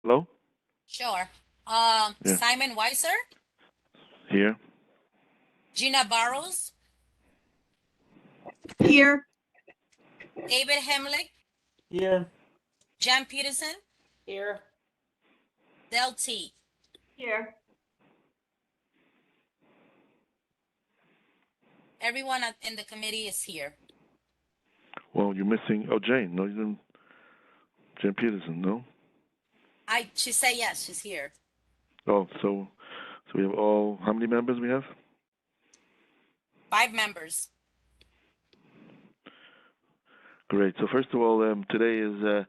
Hello? Sure. Yeah, Simon Weiser, here. Gina Barrows, Here. David Hemlick, Here. Jan Peterson, Here. Del T. Here. Everyone in the committee is here. Well, you're missing. Oh, Jane. No, you didn't. Jane Peterson. No. She said yes, she's here. Oh, so we have all. How many members we have? 5 members. Great. So first of all, today is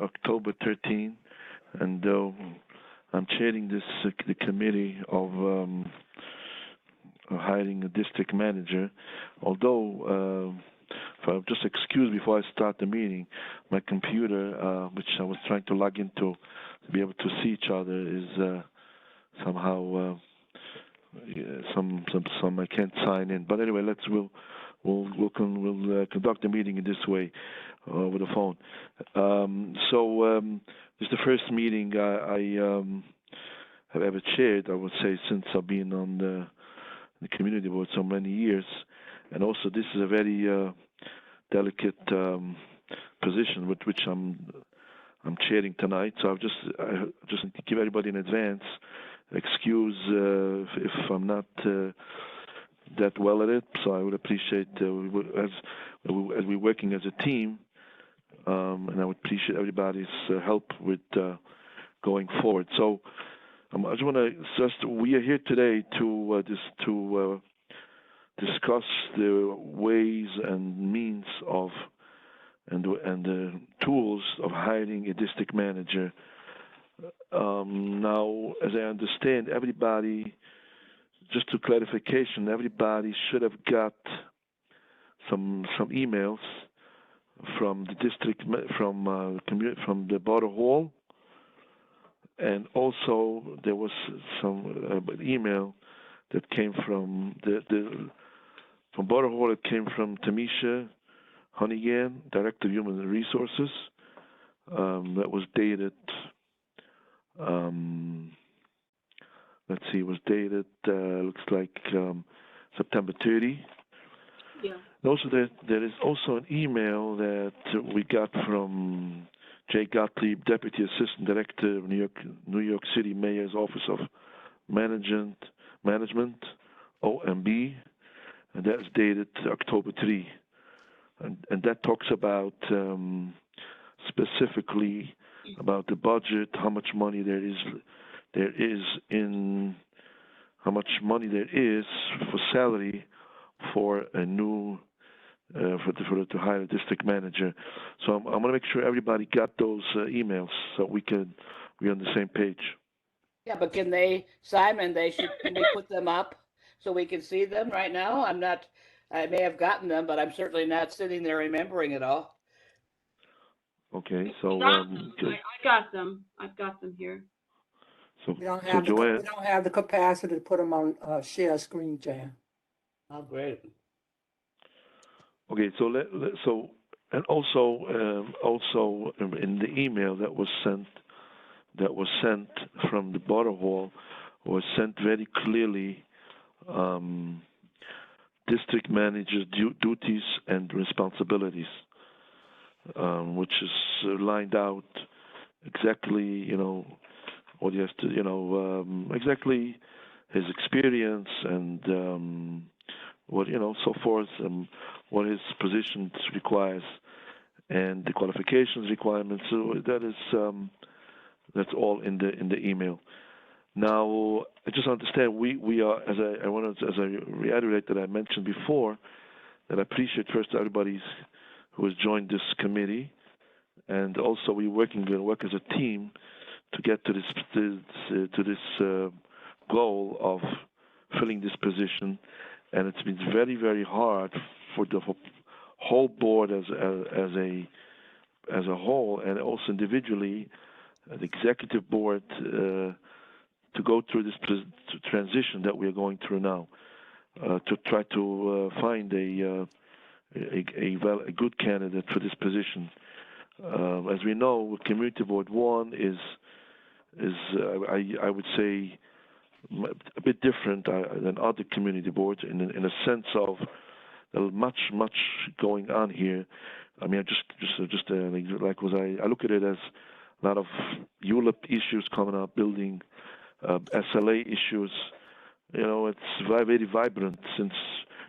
October 13, and I'm chairing this the committee of hiring a district manager. Although, if I just excuse before I start the meeting, my computer, which I was trying to log into to be able to see each other, is somehow some I can't sign in. But anyway, we'll conduct the meeting in this way over the phone. This is the first meeting I have ever chaired, I would say, since I've been on the community board so many years. And also, this is a very delicate position with which I'm chairing tonight. So I just need to give everybody in advance excuse if I'm not that well at it. So I would appreciate as we're working as a team, and I would appreciate everybody's help with going forward. So I just want to we are here today to discuss the ways and means of and the tools of hiring a district manager. Now, as I understand, everybody, just to clarification, everybody should have got some emails from the district, from the Border Hall, and also there was some email that came from from Border Hall. It came from Tamisha Honeygan, Director of Human Resources. That was dated. Let's see, it was dated, looks like September 30. Yeah. And also, there is also an email that we got from Jay Gottlieb, Deputy Assistant Director of New York City Mayor's Office of Management, OMB, and that's dated October 3. And that talks about specifically about the budget, how much money there is how much money there is for salary for a new to hire a district manager. So I'm going to make sure everybody got those emails so we're on the same page. Yeah, but can they put them up so we can see them right now? I may have gotten them, but I'm certainly not sitting there remembering it all. Okay, so I got them. I've got them here. So We don't Joanne, have the capacity to put them on share screen, Jan. Oh, great. okay, and also in the email that was sent from the Border Hall was sent very clearly district managers' duties and responsibilities, which is lined out exactly, what he has to, exactly his experience and what, so forth, and what his position requires, and the qualifications requirements. So that's all in the email. Now, I just understand we are, as I reiterate that I mentioned before, that I appreciate first everybody who has joined this committee, and also we're work as a team to get to this goal of filling this position, and it's been very, very hard for the whole board as a whole, and also individually, the executive board, to go through this transition that we are going through now, to try to find a good candidate for this position. As we know, Community Board 1 is I would say a bit different than other community boards in a sense of much going on here. I mean, I look at it as a lot of ULIP issues coming up, building SLA issues. You know, it's very vibrant since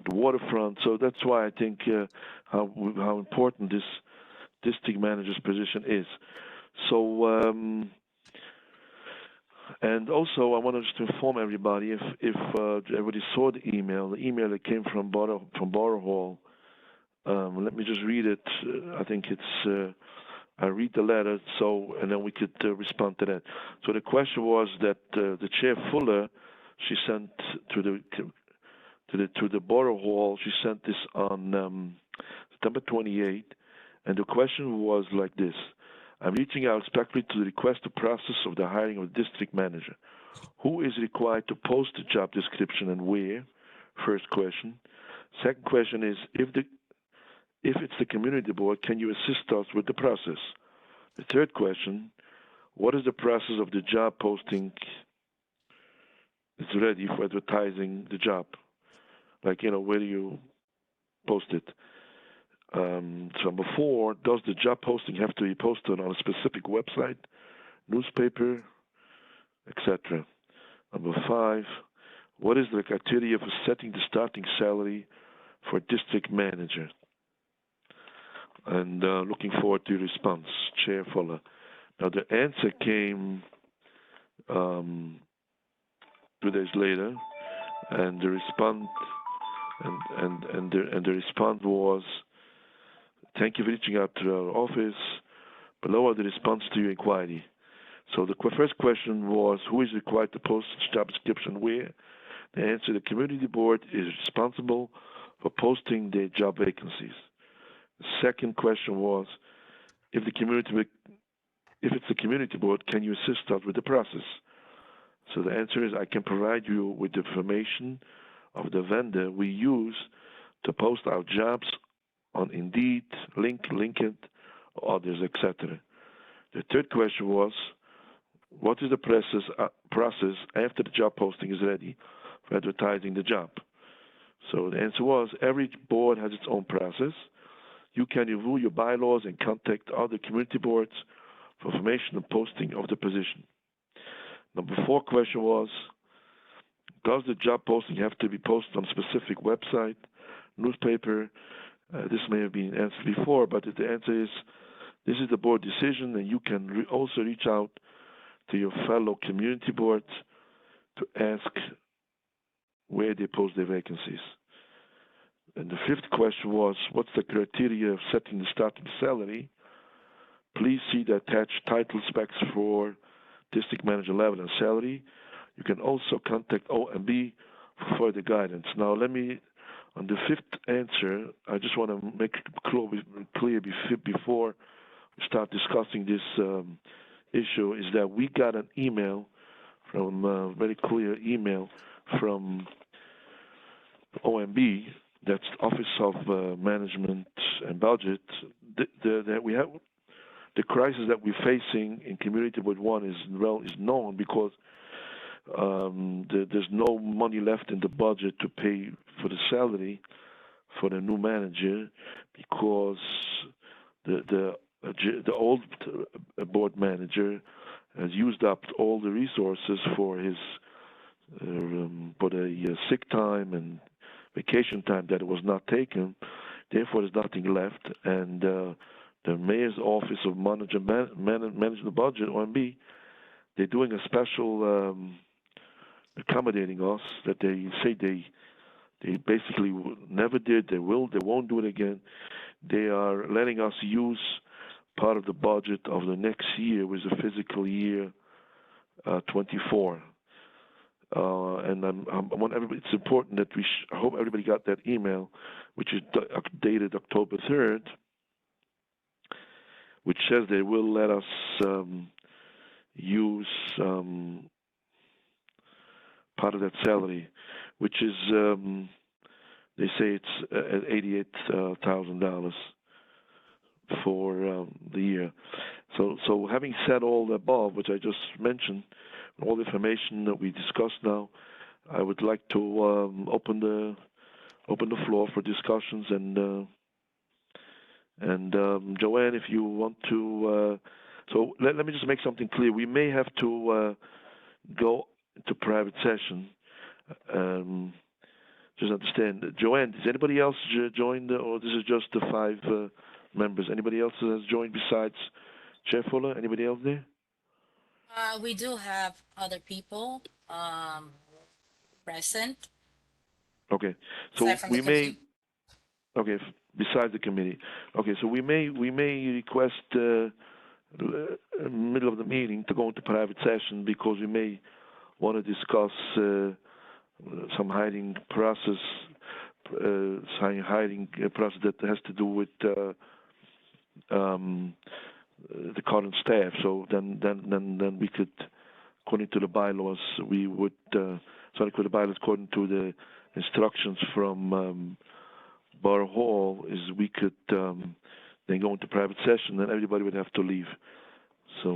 the waterfront. So that's why I think how important this district manager's position is. So, and also I wanted just to inform everybody if everybody saw the email that came from Borough Hall. Let me just read it. I think it's. I read the letter, and then we could respond to that. So the question was that the Chair Fuller, she sent to the Borough Hall. She sent this on September 28th, and the question was like this: I'm reaching out respectfully to request the process of the hiring of a district manager. Who is required to post the job description and where? First question. Second question is, if it's the community board, can you assist us with the process? The third question, what is the process of the job posting is ready for advertising the job? Like, you know, where do you post it? So number 4, does the job posting have to be posted on a specific website, newspaper, etc.? Number 5, what is the criteria for setting the starting salary for a district manager? And looking forward to your response, Chair Fuller. Now the answer came 2 days later, and the response the response was, thank you for reaching out to our office. Below are the response to your inquiry. So the first question was, who is required to post the job description where? The answer, the community board is responsible for posting their job vacancies. The second question was, if it's the community board, can you assist us with the process? So the answer is, I can provide you with the information of the vendor we use to post our jobs on Indeed, LinkedIn, or others, etc. The third question was, what is the process after the job posting is ready for advertising the job? So the answer was, every board has its own process. You can review your bylaws and contact other community boards for information and posting of the position. Number 4 question was, does the job posting have to be posted on a specific website, newspaper? This may have been answered before, but the answer is, this is the board decision, and you can also reach out to your fellow community boards to ask where they post their vacancies. And the 5th question was, what's the criteria of setting the starting salary? Please see the attached title specs for district manager level and salary. You can also contact OMB for further guidance. Now, let me, on the 5th answer, I just want to make it clear before we start discussing this issue, is that we got an email from, a very clear email from OMB, that's Office of Management and Budget, that we have the crisis that we're facing in Community Board 1 is known because there's no money left in the budget to pay for the salary for the new manager because the old board manager has used up all the resources for his sick time and vacation time that was not taken. Therefore, there's nothing left, and the mayor's office of managing the budget, OMB, they're doing a special accommodating us that they say they basically never did. They won't do it again. They are letting us use part of the budget of the next year, with the fiscal year 24. And I want everybody. It's important that I hope everybody got that email, which is dated October 3rd, which says they will let us use part of that salary, which is they say it's at $88,000 for the year. So having said all the above, which I just mentioned, all the information that we discussed now, I would like to open the floor for discussions and Joanne, if you want to, so let me just make something clear. We may have to go into private session. Just understand, Joanne. Does anybody else join, or this is just the 5 members? Anybody else has joined besides Chair Fuller? Anybody else there? We do have other people present. Okay, so aside from the we may. committee. Okay, besides the committee. Okay, so we may request middle of the meeting to go into private session because we may want to discuss some hiring process that has to do with the current staff. So then we could, according to the bylaws, we would according to the instructions from Borough Hall, is we could then go into private session, and everybody would have to leave. So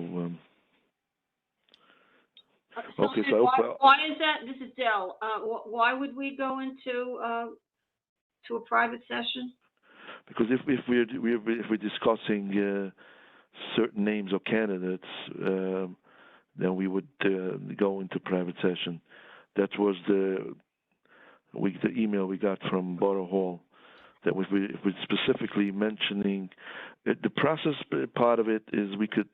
okay, so why is that? This is Dell. Why would we go into to a private session? because if we're discussing certain names or candidates, then we would go into private session. That was the email we got from Borough Hall, that if we're specifically mentioning the process part of it is it's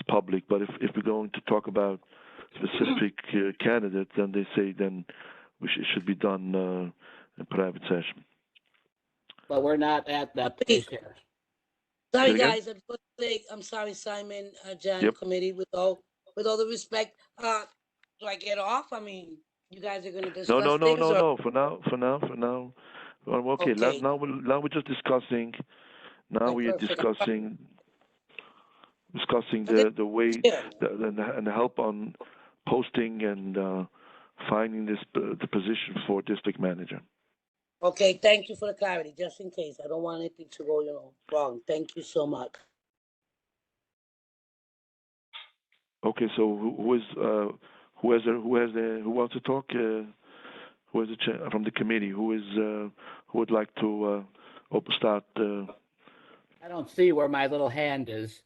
public, but if we're going to talk about specific candidates, then they say then it should be done in private session. But we're not at that place here. Sorry, Say it again? guys. I'm sorry, Simon, Jan, Yep. committee. With all the respect, do I get off? I mean, you guys are going to discuss No. things. Or... For now. Well, okay. Okay. Now we're just discussing. Now we are Perfect. discussing Okay. the way Yeah. and the help on posting and finding the position for district manager. Okay, thank you for the clarity, just in case. I don't want anything to go, wrong. Thank you so much. Okay, so who wants to talk? Who is the chair from the committee? Who would like to start? I don't see where my little hand is.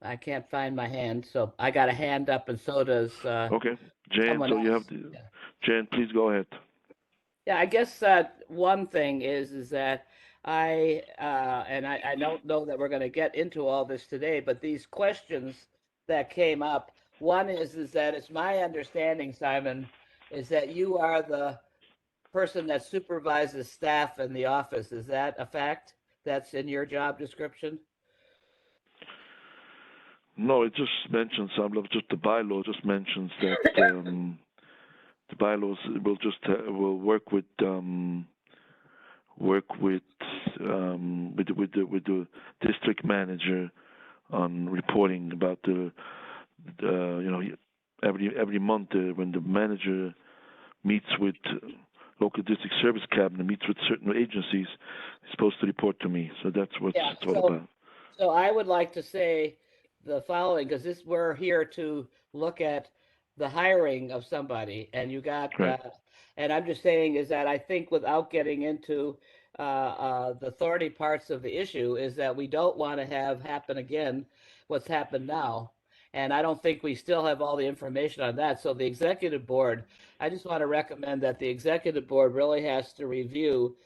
I can't find my hand, so I got a hand up, and so does Okay, Jan. someone So you else. have the Yeah. Jan. Please go ahead. Yeah, I guess one thing is that I don't know that we're going to get into all this today, but these questions that came up, one is that it's my understanding, Simon, is that you are the person that supervises staff in the office. Is that a fact? That's in your job description? No, it just mentions just the bylaw just mentions that the bylaws will work with the district manager on reporting about every month when the manager meets with local district service cabinet, meets with certain agencies, he's supposed to report to me. So that's what it's all about. So I would like to say the following, because we're here to look at the hiring of somebody, and you got, Right. and I'm just saying is that I think without getting into the thorny parts of the issue, is that we don't want to have happen again what's happened now. And I don't think we still have all the information on that. So the executive board, I just want to recommend that the executive board really has to review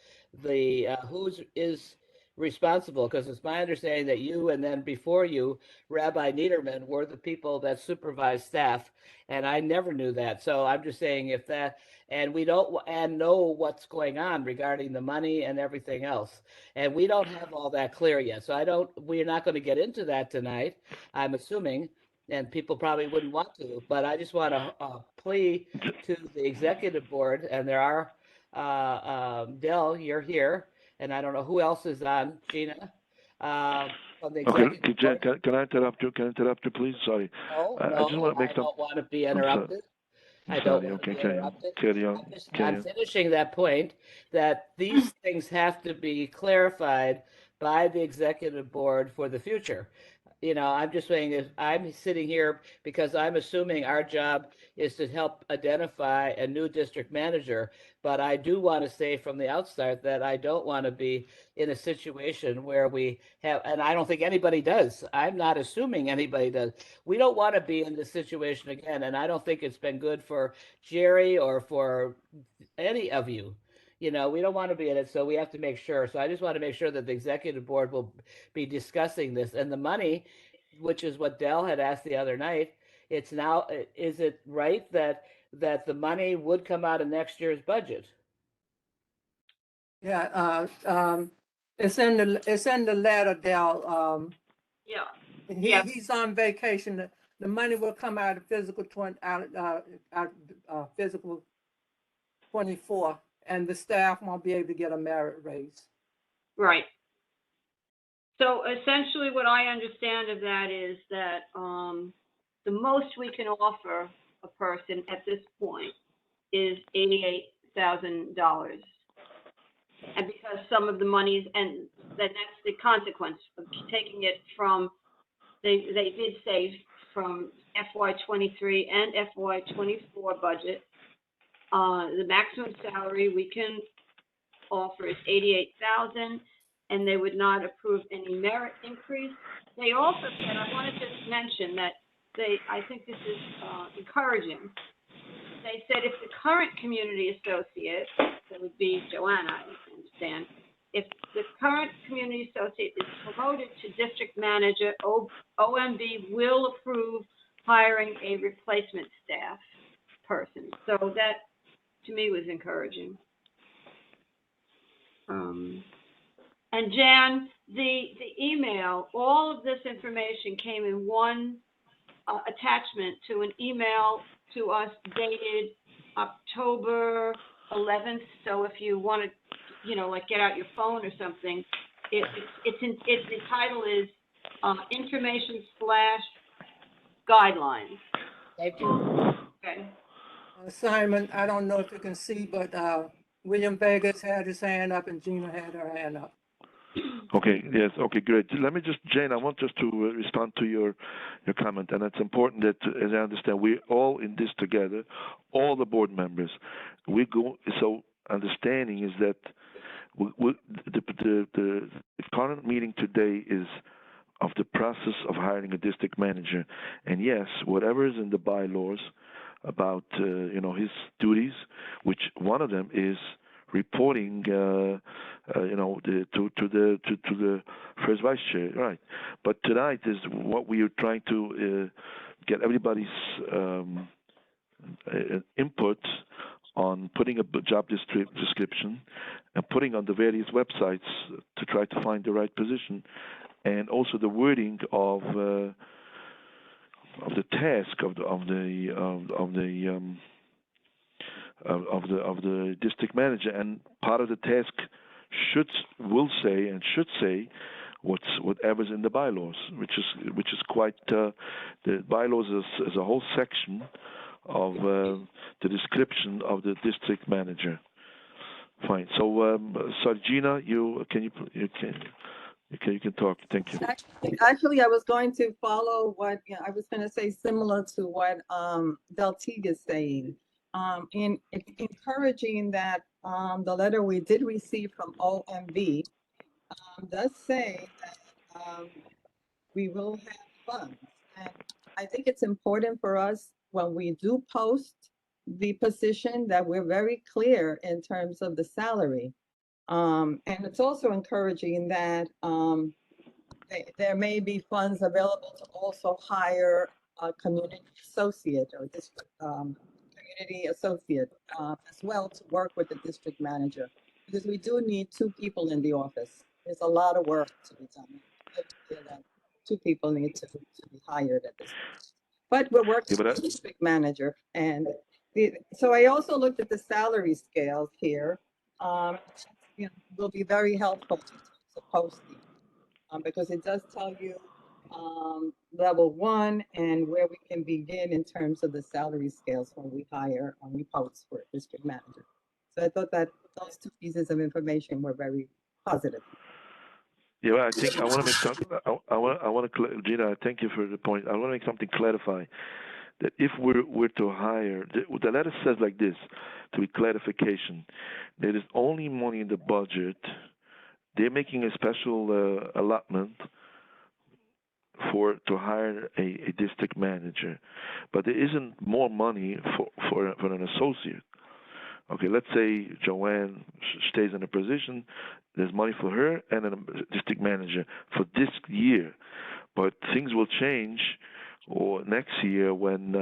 the who's is responsible, because it's my understanding that you and then before you, Rabbi Niederman, were the people that supervised staff, and I never knew that. So I'm just saying if that, and we don't and know what's going on regarding the money and everything else, and we don't have all that clear yet. So we're not going to get into that tonight, I'm assuming, and people probably wouldn't want to, but I just want to plea to the executive board, and there are, Dell, you're here, and I don't know who else is on, Gina, from the executive Jan, board. can I interrupt you? Can I interrupt you, please? Sorry. No, I just want to make I don't want to be interrupted. I I'm don't sorry. want to Okay, be carry on. interrupted. Carry on. I'm finishing that point that these things have to be clarified by the executive board for the future. I'm just saying is I'm sitting here because I'm assuming our job is to help identify a new district manager. But I do want to say from the outstart that I don't want to be in a situation where we have, and I don't think anybody does. I'm not assuming anybody does. We don't want to be in this situation again. And I don't think it's been good for Jerry or for any of you. We don't want to be in it, so we have to make sure. So I just want to make sure that the executive board will be discussing this. And the money, which is what Dell had asked the other night, it's now, is it right that the money would come out of next year's budget? Yeah, it's in the letter, Dale. Yeah, He's on vacation. The money will come out of physical physical 24, and the staff won't be able to get a merit raise. right. So essentially what I understand of that is that, the most we can offer a person at this point is $88,000. And because some of the monies, and that's the consequence of taking it from, they did save from FY23 and FY24 budget. The maximum salary we can offer is $88,000, and they would not approve any merit increase. They also said, I want to just mention that I think this is encouraging. They said if the current community associate, that would be Joanna, I understand, if the current community associate is promoted to district manager, OMB will approve hiring a replacement staff person. So that, to me, was encouraging. And Jan, the email, all of this information came in one attachment to an email to us dated October 11th. So if you want to, like get out your phone or something, the title is information / guidelines. Thank you. Okay. Simon, I don't know if you can see, but William Vegas had his hand up and Gina had her hand up. Okay, yes, okay, great. Let me just, Jane, I want just to respond to your comment, and it's important that, as I understand, we're all in this together, all the board members. So understanding is that the current meeting today is of the process of hiring a district manager. And yes, whatever is in the bylaws about, his duties, which one of them is reporting, to the first vice chair, right? But tonight is what we are trying to get everybody's input on putting a job description and putting on the various websites to try to find the right position, and also the wording of the task of the district manager. And part of the task should say whatever's in the bylaws, which is quite the bylaws is a whole section of the description of the district manager. Fine. So, sorry, Gina, you can talk. Thank you. Actually, I was going to follow what I was going to say, similar to what Del Teague is saying. In encouraging that the letter we did receive from OMB does say that we will have funds. And I think it's important for us when we do post the position that we're very clear in terms of the salary. And it's also encouraging that there may be funds available to also hire a community associate or district community associate as well to work with the district manager, because we do need 2 people in the office. There's a lot of work to be done. That 2 people need to be hired at this point. But we're working with the district manager. And so I also looked at the salary scales here. Will be very helpful to posting because it does tell you level 1 and where we can begin in terms of the salary scales when we post for a district manager. So I thought that those 2 pieces of information were very positive. Yeah, well, I think I want to make something. I want to, Gina. Thank you for the point. I want to make something clarify that if we're to hire, the letter says like this, to be clarification, there is only money in the budget. They're making a special allotment to hire a district manager, but there isn't more money for an associate. Okay, let's say Joanne stays in a position. There's money for her and a district manager for this year, but things will change or next year when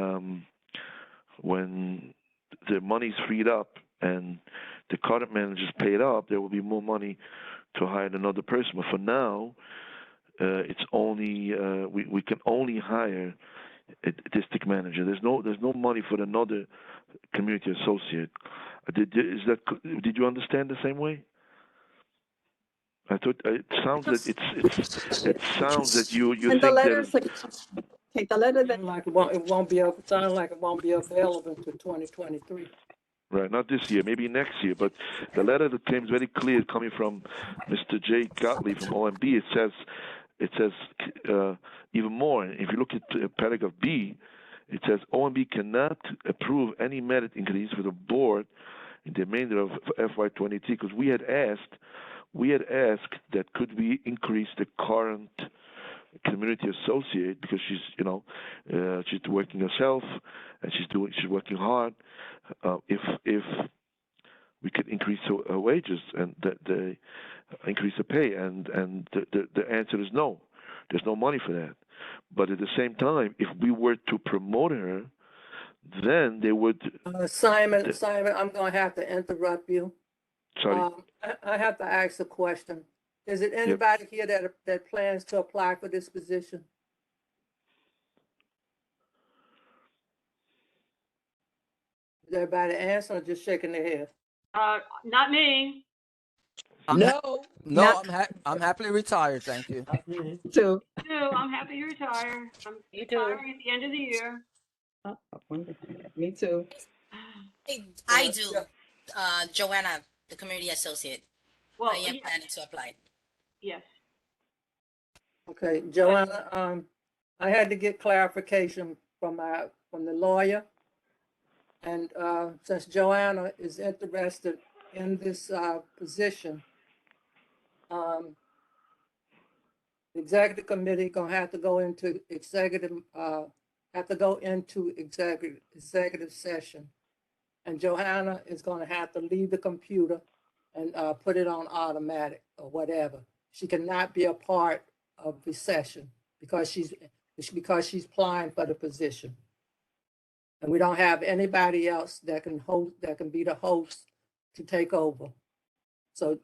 the money's freed up and the current manager's paid up. There will be more money to hire another person. But for now, it's only we can only hire a district manager. There's no money for another community associate. Did you understand the same way? I thought it sounds that it sounds that you And the think letter, that okay, the letter that, Like it won't be up, sound like it won't be available until 2023. right, not this year, maybe next year. But the letter that came is very clear, coming from Mr. Jay Gottlieb from OMB. It says even more. If you look at paragraph B, it says OMB cannot approve any merit increase for the board in the remainder of FY23 because we had asked that could we increase the current community associate because she's working herself and she's working hard. If we could increase her wages and the increase the pay, and the answer is no. There's no money for that. But at the same time, if we were to promote her, then they would. Simon, I'm going to have to interrupt you. Sorry. I have to ask a question. Is it anybody here that plans to apply for this position? Is everybody answering or just shaking their head? Not me. No, No, I'm happily retired, thank you. too. No, I'm happy to retire. I'm You too. retiring at the end of the year. Oh, me too. I do, Joanna, the community associate. Well, I am yeah, planning to apply. yes. Okay, Joanna, I had to get clarification from the lawyer. And since Joanna is interested in this position, the executive committee gonna have to go into executive session. And Johanna is gonna have to leave the computer and put it on automatic or whatever. She cannot be a part of the session because she's applying for the position. And we don't have anybody else that can be the host to take over. So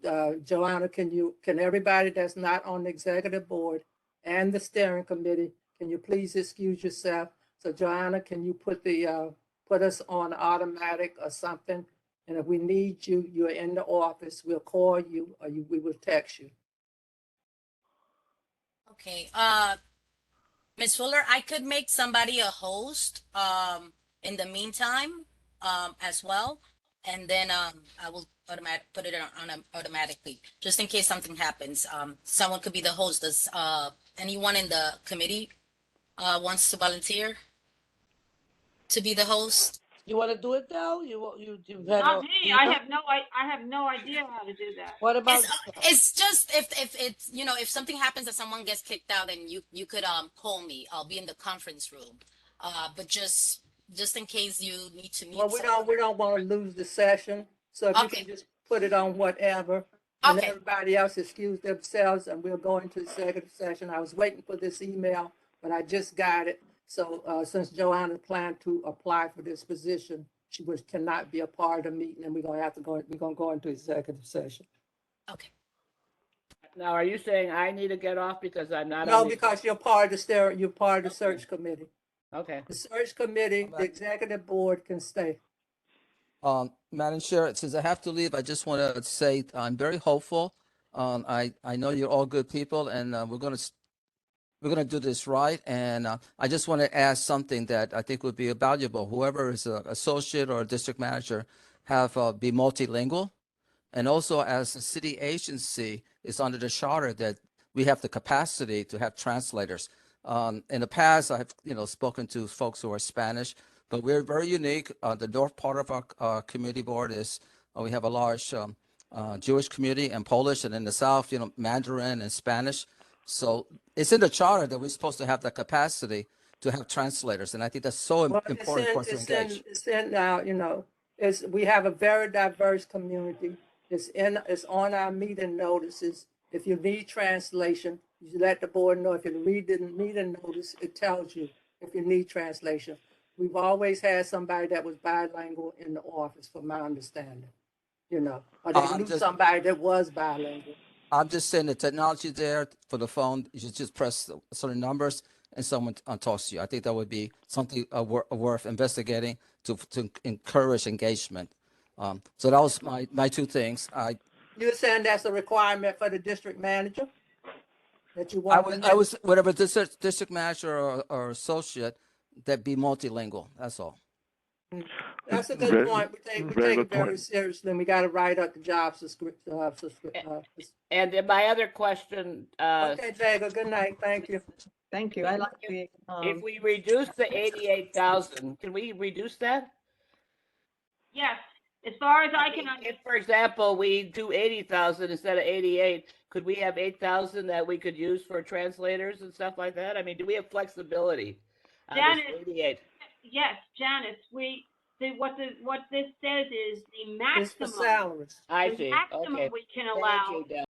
Joanna, can everybody that's not on the executive board and the steering committee, can you please excuse yourself? So Joanna, can you put us on automatic or something? And if we need you, you're in the office, we'll call you or we will text you. Okay, Ms. Fuller, I could make somebody a host in the meantime as well. And then I will put it on automatically, just in case something happens. Someone could be the host. Does anyone in the committee wants to volunteer to be the host? you want to do it now? You've had Not me. I have no idea how to do that. What about? It's just if it's if something happens that someone gets kicked out, and you could call me. I'll be in the conference room. But just in case you need to meet. Well, we don't want to lose the session, so if you Okay. can just put it on whatever. And Okay. everybody else excuse themselves and we'll go into executive session. I was waiting for this email, but I just got it. So since Joanna planned to apply for this position, she cannot be a part of the meeting and we're gonna go into executive session. Okay. Now, are you saying I need to get off because I'm not No, on the? because you're part of the search committee. Okay. The search committee, the executive board can stay. Madam Chair, since I have to leave, I just want to say I'm very hopeful. I know you're all good people, and we're gonna do this right. And I just want to ask something that I think would be valuable. Whoever is an associate or a district manager be multilingual, and also as a city agency is under the charter that we have the capacity to have translators. In the past, I've spoken to folks who are Spanish, but we're very unique. The north part of our community board is we have a large Jewish community and Polish, and in the south, Mandarin and Spanish. So it's in the charter that we're supposed to have the capacity to have translators, and I think that's so Well, important for us to engage. We have a very diverse community. It's on our meeting notices. If you need translation, you let the board know. If you read the meeting notice, it tells you if you need translation. We've always had somebody that was bilingual in the office, from my understanding, or they knew somebody that was bilingual. I'm just saying the technology there for the phone, you should just press certain numbers and someone talks to you. I think that would be something worth investigating to encourage engagement. So that was my two things. You're saying that's a requirement for the district manager? That you want? I was whatever district manager or associate that be multilingual. That's all. That's a good point. We take it very seriously, and we got to write up the job description. And then my other question, Okay, Jacob, good night. Thank you. Thank you. I like the, if we reduce the 88,000, can we reduce that? Yes, as far as I can If, understand. for example, we do 80,000 instead of 88, could we have 8,000 that we could use for translators and stuff like that? I mean, do we have flexibility on this Janice, 88? Yes, Janice, what this says is the It's for maximum, salaries. I the see. maximum Okay. we can Thank allow you, Deb.